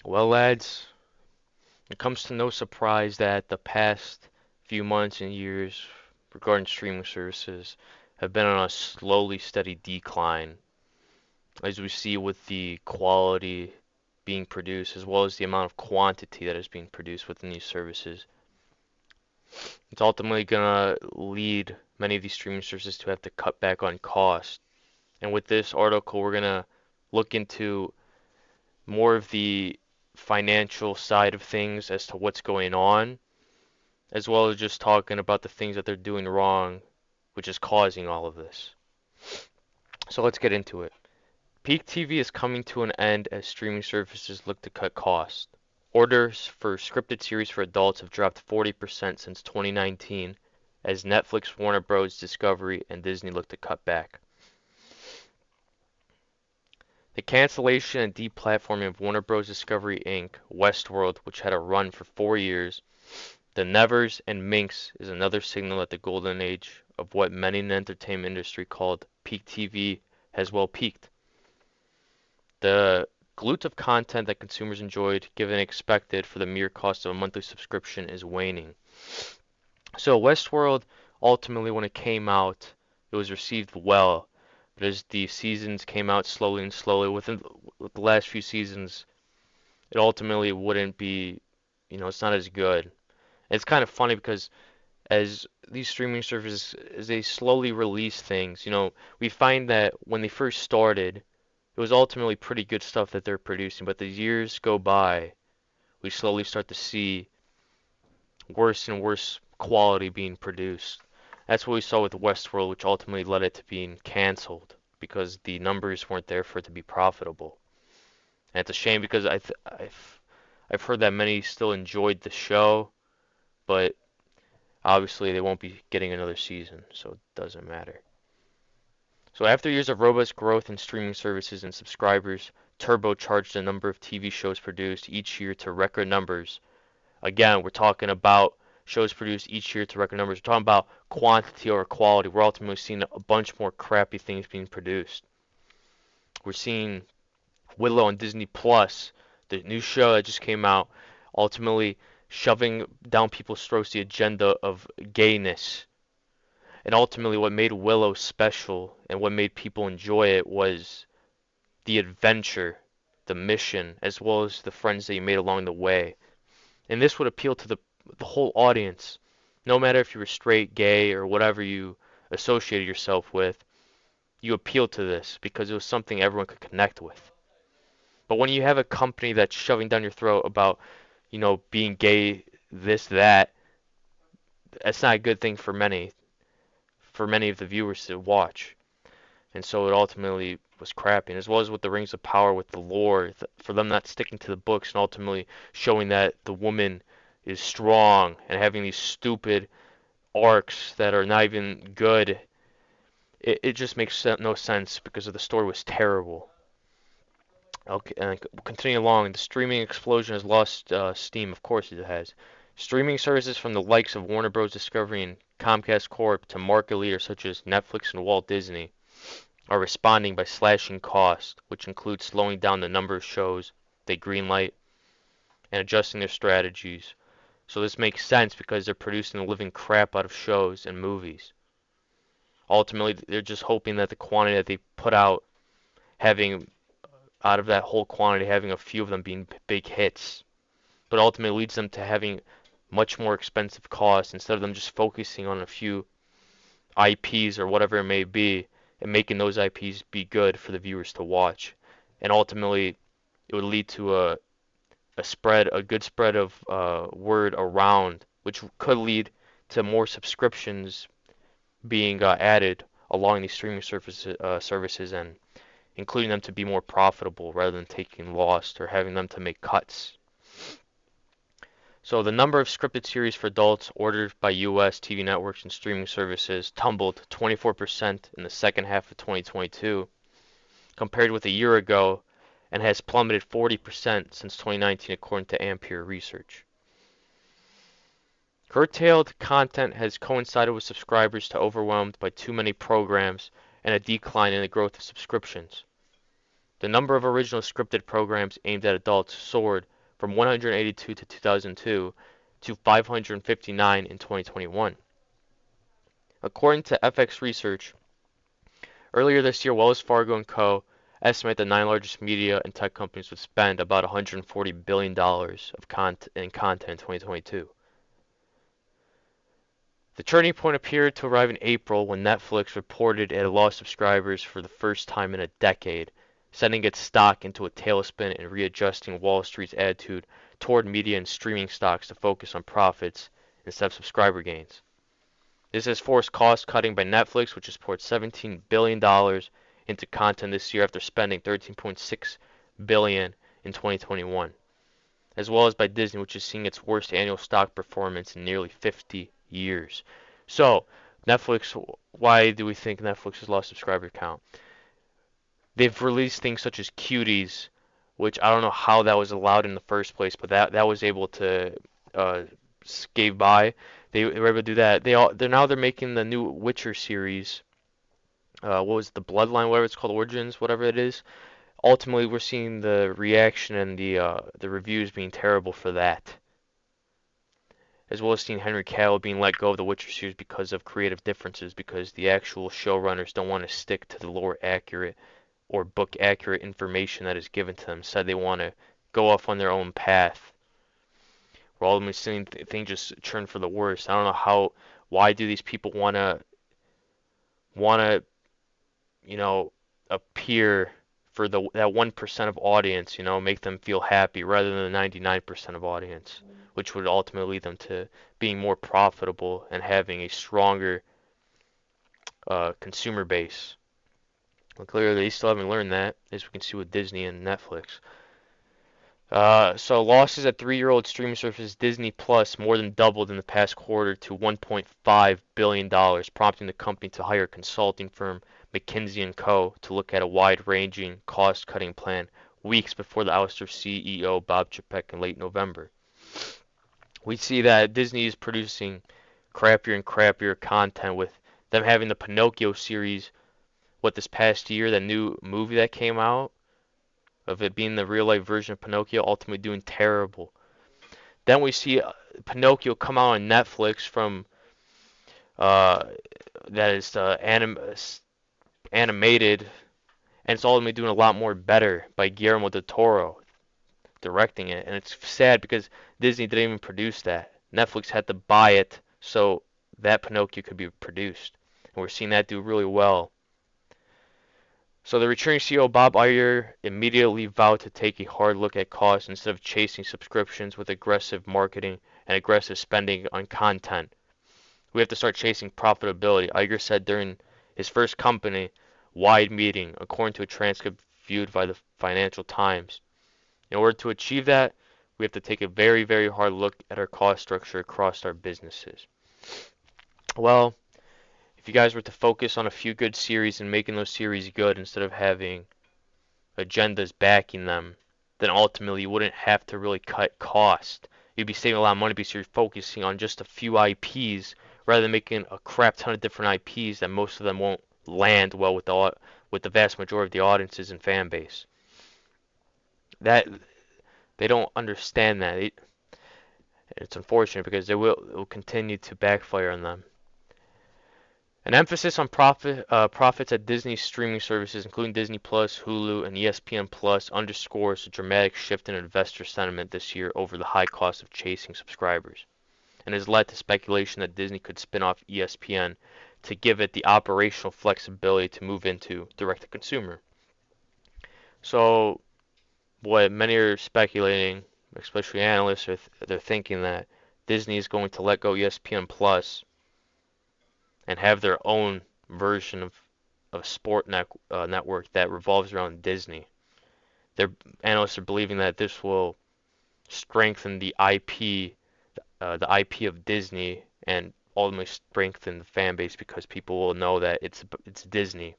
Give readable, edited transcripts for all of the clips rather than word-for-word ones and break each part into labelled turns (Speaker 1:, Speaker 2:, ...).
Speaker 1: Well, lads, it comes to no surprise that the past few months and years regarding streaming services have been on a slowly steady decline, as we see with the quality being produced as well as the amount of quantity that is being produced within these services. It's ultimately going to lead many of these streaming services to have to cut back on cost. And with this article, we're going to look into more of the financial side of things as to what's going on, as well as just talking about the things that they're doing wrong, which is causing all of this. So let's get into it. Peak TV is coming to an end as streaming services look to cut costs. Orders for scripted series for adults have dropped 40% since 2019 as Netflix, Warner Bros. Discovery, and Disney look to cut back. The cancellation and deplatforming of Warner Bros. Discovery Inc., Westworld, which had a run for 4 years, The Nevers, and Minx is another signal that the golden age of what many in the entertainment industry called peak TV has well peaked. The glut of content that consumers enjoyed, given expected for the mere cost of a monthly subscription, is waning. So Westworld, ultimately, when it came out, it was received well, but as the seasons came out slowly and slowly, with the last few seasons, it ultimately wouldn't be, it's not as good. And it's kind of funny because as these streaming services, as they slowly release things, we find that when they first started, it was ultimately pretty good stuff that they're producing, but as years go by, we slowly start to see worse and worse quality being produced. That's what we saw with Westworld, which ultimately led it to being canceled because the numbers weren't there for it to be profitable. And it's a shame because I've heard that many still enjoyed the show, but obviously they won't be getting another season, so it doesn't matter. So after years of robust growth in streaming services and subscribers turbocharged the number of TV shows produced each year to record numbers. Again, we're talking about shows produced each year to record numbers. We're talking about quantity over quality. We're ultimately seeing a bunch more crappy things being produced. We're seeing Willow on Disney Plus, the new show that just came out, ultimately shoving down people's throats the agenda of gayness. And ultimately, what made Willow special and what made people enjoy it was the adventure, the mission, as well as the friends that you made along the way. And this would appeal to the whole audience, no matter if you were straight, gay, or whatever you associated yourself with. You appealed to this because it was something everyone could connect with. But when you have a company that's shoving down your throat about, being gay, this, that, that's not a good thing for many of the viewers to watch. And so it ultimately was crappy. And as well as with the Rings of Power, with the lore, for them not sticking to the books and ultimately showing that the woman is strong and having these stupid arcs that are not even good, it just makes no sense because the story was terrible. Okay, and continuing along, the streaming explosion has lost steam. Of course it has. Streaming services from the likes of Warner Bros. Discovery and Comcast Corp. To market leaders such as Netflix and Walt Disney are responding by slashing costs, which includes slowing down the number of shows they greenlight and adjusting their strategies. So this makes sense because they're producing the living crap out of shows and movies. Ultimately, they're just hoping that the quantity that they put out, having out of that whole quantity, having a few of them being big hits, but ultimately leads them to having much more expensive costs instead of them just focusing on a few IPs or whatever it may be and making those IPs be good for the viewers to watch. And ultimately, it would lead to a good spread of word around, which could lead to more subscriptions being added along these streaming services and including them to be more profitable rather than taking loss or having them to make cuts. So the number of scripted series for adults ordered by US TV networks and streaming services tumbled 24% in the second half of 2022 compared with a year ago and has plummeted 40% since 2019 according to Ampere Research. Curtailed content has coincided with subscribers to overwhelmed by too many programs and a decline in the growth of subscriptions. The number of original scripted programs aimed at adults soared from 182 to 2002 to 559 in 2021. According to FX Research, earlier this year, Wells Fargo and Co. estimate the 9 largest media and tech companies would spend about $140 billion in content in 2022. The turning point appeared to arrive in April when Netflix reported it had lost subscribers for the first time in a decade, sending its stock into a tailspin and readjusting Wall Street's attitude toward media and streaming stocks to focus on profits instead of subscriber gains. This has forced cost cutting by Netflix, which has poured $17 billion into content this year after spending $13.6 billion in 2021, as well as by Disney, which is seeing its worst annual stock performance in nearly 50 years. So, Netflix, why do we think Netflix has lost subscriber count? They've released things such as Cuties, which I don't know how that was allowed in the first place, but that was able to skate by. They were able to do that. They're making the new Witcher series. What was it, the Bloodline, whatever it's called, Origins, whatever it is. Ultimately, we're seeing the reaction and the reviews being terrible for that, as well as seeing Henry Cavill being let go of the Witcher series because of creative differences, because the actual showrunners don't want to stick to the lore accurate or book accurate information that is given to them. Instead, they want to go off on their own path. We're ultimately seeing things just turn for the worse. I don't know why do these people want to appear for that 1% of audience, make them feel happy rather than the 99% of audience, which would ultimately lead them to being more profitable and having a stronger consumer base. Well, clearly they still haven't learned that, as we can see with Disney and Netflix. So losses at 3-year-old streaming service Disney Plus more than doubled in the past quarter to $1.5 billion, prompting the company to hire consulting firm McKinsey & Co. to look at a wide-ranging cost-cutting plan weeks before the ouster of CEO Bob Chapek in late November. We see that Disney is producing crappier and crappier content, with them having the Pinocchio series, this past year, that new movie that came out, of it being the real-life version of Pinocchio, ultimately doing terrible. Then we see Pinocchio come out on Netflix from that is animated, and it's ultimately doing a lot more better by Guillermo del Toro directing it. And it's sad because Disney didn't even produce that. Netflix had to buy it so that Pinocchio could be produced. And we're seeing that do really well. So the returning CEO Bob Iger immediately vowed to take a hard look at costs instead of chasing subscriptions with aggressive marketing and aggressive spending on content. We have to start chasing profitability, Iger said during his first company-wide meeting, according to a transcript viewed by the Financial Times. In order to achieve that, we have to take a very, very hard look at our cost structure across our businesses. Well, if you guys were to focus on a few good series and making those series good instead of having agendas backing them, then ultimately you wouldn't have to really cut cost. You'd be saving a lot of money because you're focusing on just a few IPs rather than making a crap ton of different IPs that most of them won't land well with the vast majority of the audiences and fan base. That they don't understand that. It's unfortunate because it will continue to backfire on them. An emphasis on profits at Disney's streaming services, including Disney Plus, Hulu, and ESPN Plus, underscores a dramatic shift in investor sentiment this year over the high cost of chasing subscribers, and has led to speculation that Disney could spin off ESPN to give it the operational flexibility to move into direct-to-consumer. So, what many are speculating, especially analysts, they're thinking that Disney is going to let go ESPN Plus and have their own version of a sport network that revolves around Disney. Their analysts are believing that this will strengthen the IP of Disney, and ultimately strengthen the fan base because people will know that it's Disney,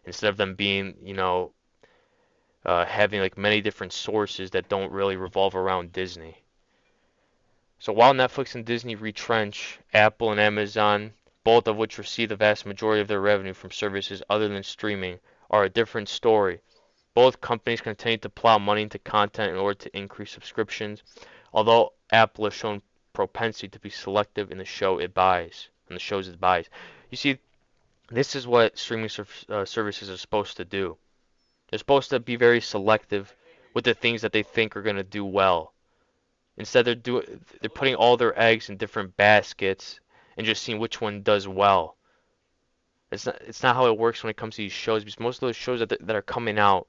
Speaker 1: instead of them being having like many different sources that don't really revolve around Disney. So while Netflix and Disney retrench, Apple and Amazon, both of which receive the vast majority of their revenue from services other than streaming, are a different story. Both companies continue to plow money into content in order to increase subscriptions, although Apple has shown propensity to be selective in the show it buys, and the shows it buys. You see, this is what streaming services are supposed to do. They're supposed to be very selective with the things that they think are going to do well. Instead, they're putting all their eggs in different baskets and just seeing which one does well. It's not how it works when it comes to these shows, because most of those shows that are coming out,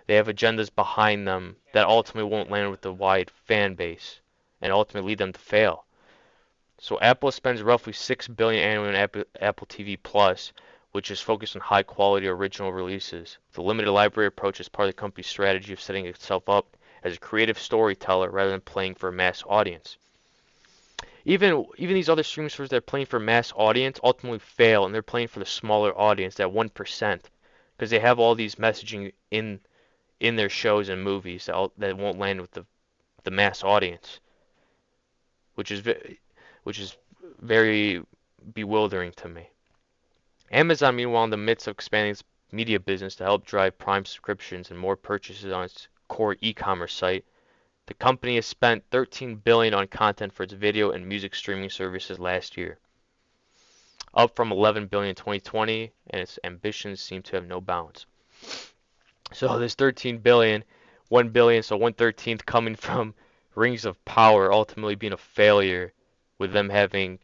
Speaker 1: they have agendas behind them that ultimately won't land with the wide fan base and ultimately lead them to fail. So Apple spends roughly $6 billion annually on Apple TV Plus, which is focused on high quality original releases. The limited library approach is part of the company's strategy of setting itself up as a creative storyteller rather than playing for a mass audience. Even these other streaming services that are playing for a mass audience ultimately fail, and they're playing for the smaller audience, that 1%, because they have all these messaging in their shows and movies that won't land with the mass audience, which is very bewildering to me. Amazon, meanwhile, in the midst of expanding its media business to help drive Prime subscriptions and more purchases on its core e-commerce site, the company has spent $13 billion on content for its video and music streaming services last year, up from $11 billion in 2020, and its ambitions seem to have no bounds. So this 13 billion, 1 billion, so 1/13 coming from Rings of Power ultimately being a failure, with them having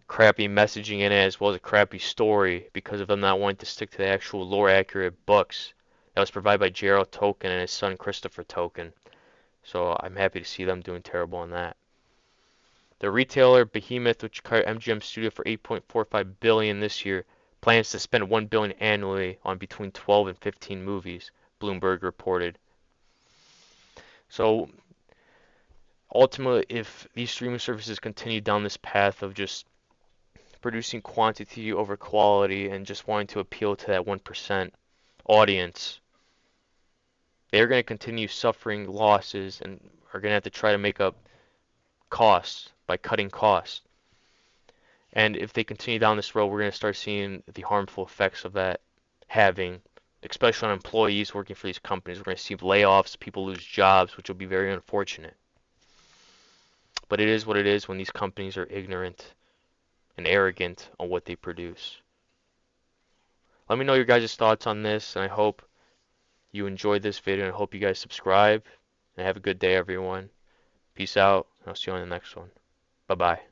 Speaker 1: crappy messaging in it as well as a crappy story because of them not wanting to stick to the actual lore accurate books that was provided by J.R.R. Tolkien and his son Christopher Tolkien. So I'm happy to see them doing terrible on that. The retailer Behemoth, which acquired MGM Studio for $8.45 billion this year, plans to spend $1 billion annually on between 12 and 15 movies, Bloomberg reported. So ultimately, if these streaming services continue down this path of just producing quantity over quality and just wanting to appeal to that 1% audience, they're going to continue suffering losses and are going to have to try to make up costs by cutting costs. And if they continue down this road, we're going to start seeing the harmful effects of that having, especially on employees working for these companies. We're going to see layoffs, people lose jobs, which will be very unfortunate. But it is what it is when these companies are ignorant and arrogant on what they produce. Let me know your guys' thoughts on this, and I hope you enjoyed this video, and I hope you guys subscribe, and have a good day, everyone. Peace out, and I'll see you on the next one. Bye-bye.